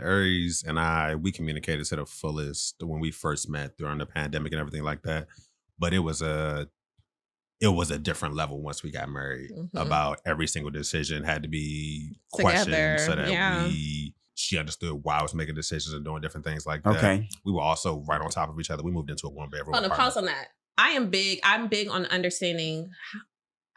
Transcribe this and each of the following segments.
Aries and we communicated to the fullest when we first met during the pandemic and everything like that. But it was a different level once we got married. About every single decision had to be questioned so that she understood why I was making decisions and doing different things like that. Okay. We were also right on top of each other. We moved into a 1-bedroom apartment. Pause on that. I'm big on understanding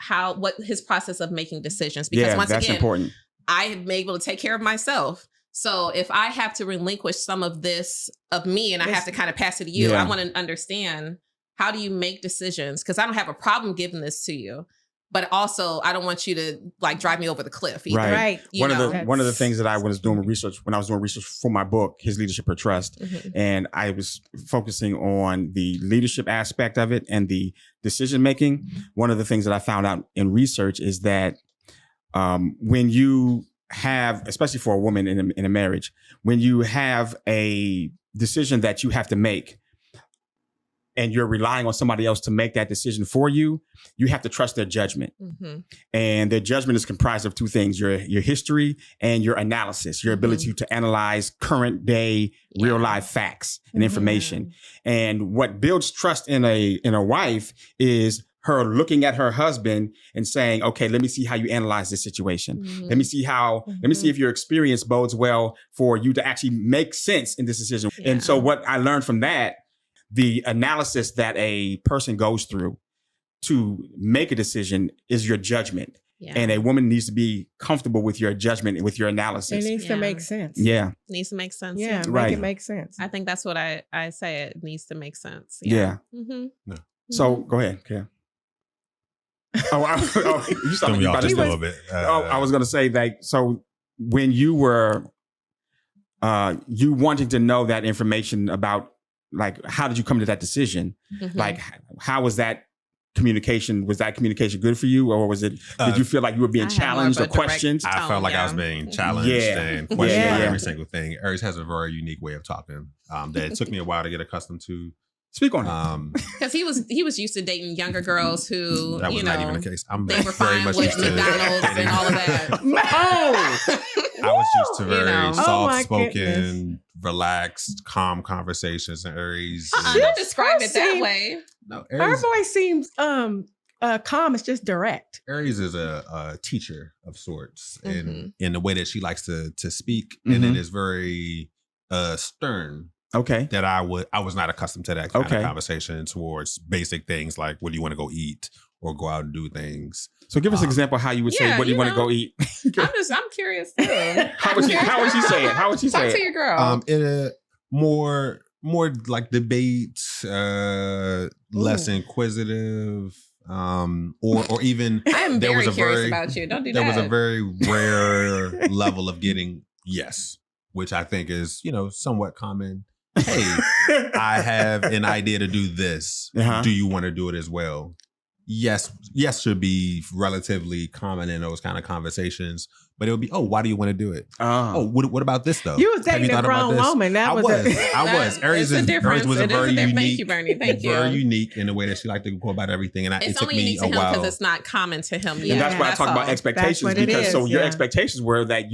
what his process of making decisions. Because once that's again, important. I have been able to take care of myself. So if I have to relinquish some of this of me and I have to kind of pass it to you, I want to understand, how do you make decisions? Because I don't have a problem giving this to you, but also I don't want you to like drive me over the cliff either. Right. One of the things that I was doing research when I was doing research for my book, His Leadership or Trust, and I was focusing on the leadership aspect of it and the decision making. One of the things that I found out in research is that when you have, especially for a woman in a marriage, when you have a decision that you have to make, and you're relying on somebody else to make that decision for you, you have to trust their judgment. And their judgment is comprised of two things: your history and your analysis, your ability to analyze current day, real life facts and information. And what builds trust in a wife is her looking at her husband and saying, okay, let me see how you analyze this situation. Let me see if your experience bodes well for you to actually make sense in this decision. And so what I learned from that, the analysis that a person goes through to make a decision is your judgment. And a woman needs to be comfortable with your judgment and with your analysis. It needs to make sense. It needs to make sense. Yeah, make it make sense. I think that's what I say. It needs to make sense. So go ahead, Kay. You started about this a little bit. I was going to say that. So when you were, you wanting to know that information about, like, how did you come to that decision? Like, how was that communication? Was that communication good for you, or was it? Did you feel like you were being challenged or questioned? I felt like I was being challenged and questioned on every single thing. Aries has a very unique way of talking that it took me a while to get accustomed to. Speak on it. Because he was used to dating younger girls who, that was not even the case. I'm they were very fine much with used to McDonald's and all of that. I was used to very soft-spoken, relaxed, calm conversations, and Aries. Don't describe it that way. No, Aries, her voice seems calm. It's just direct. Aries is a teacher of sorts, in the way that she likes to speak, and it is very stern. Okay. That I was not accustomed to that kind of conversation towards basic things like, what do you want to go eat or go out and do things. So give us an example how you would say, what do you want to go eat? I'm curious too. How would she say it? How would she say it? Talk to your girl. More like debate, less inquisitive, or even I am very curious about you. Don't do that. There was a very rare level of getting yes, which I think is, somewhat common. Hey, I have an idea to do this. Do you want to do it as well? Yes should be relatively common in those kind of conversations. But it would be, why do you want to do it? What about this though? You was dating a grown woman. I was. Aries was a very unique. Thank you. Very unique in the way that she liked to go about everything, and it took me a while because it's not common to him. And that's why I talk about expectations, because your expectations were that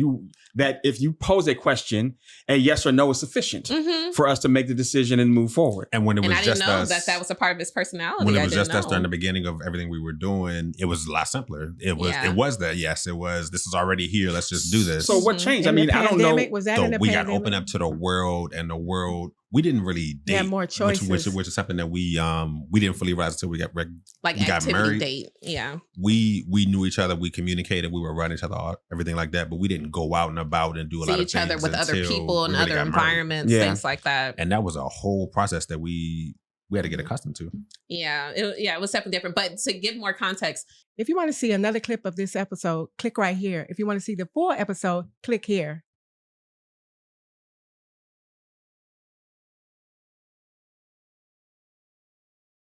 if you pose a question, a yes or no is sufficient for us to make the decision and move forward. And when it was I just didn't know us, that was a part of his personality. When it was just us during the beginning of everything we were doing, it was a lot simpler. It was that yes, it was. This is already here. Let's just do this. So what changed? I mean, I don't know. Was that in the we pandemic? got opened up to the world, and the world. We didn't really date. Yeah, more choices. Which is something that we didn't fully realize until we got married. Date. Yeah. We knew each other. We communicated. We were around each other, everything like that. But we didn't go out and about and do a lot of things. See each other with other people and other environments, things like that. And that was a whole process that we had to get accustomed to. Yeah, it was definitely different. But to give more context, if you want to see another clip of this episode, click right here. If you want to see the full episode, click here.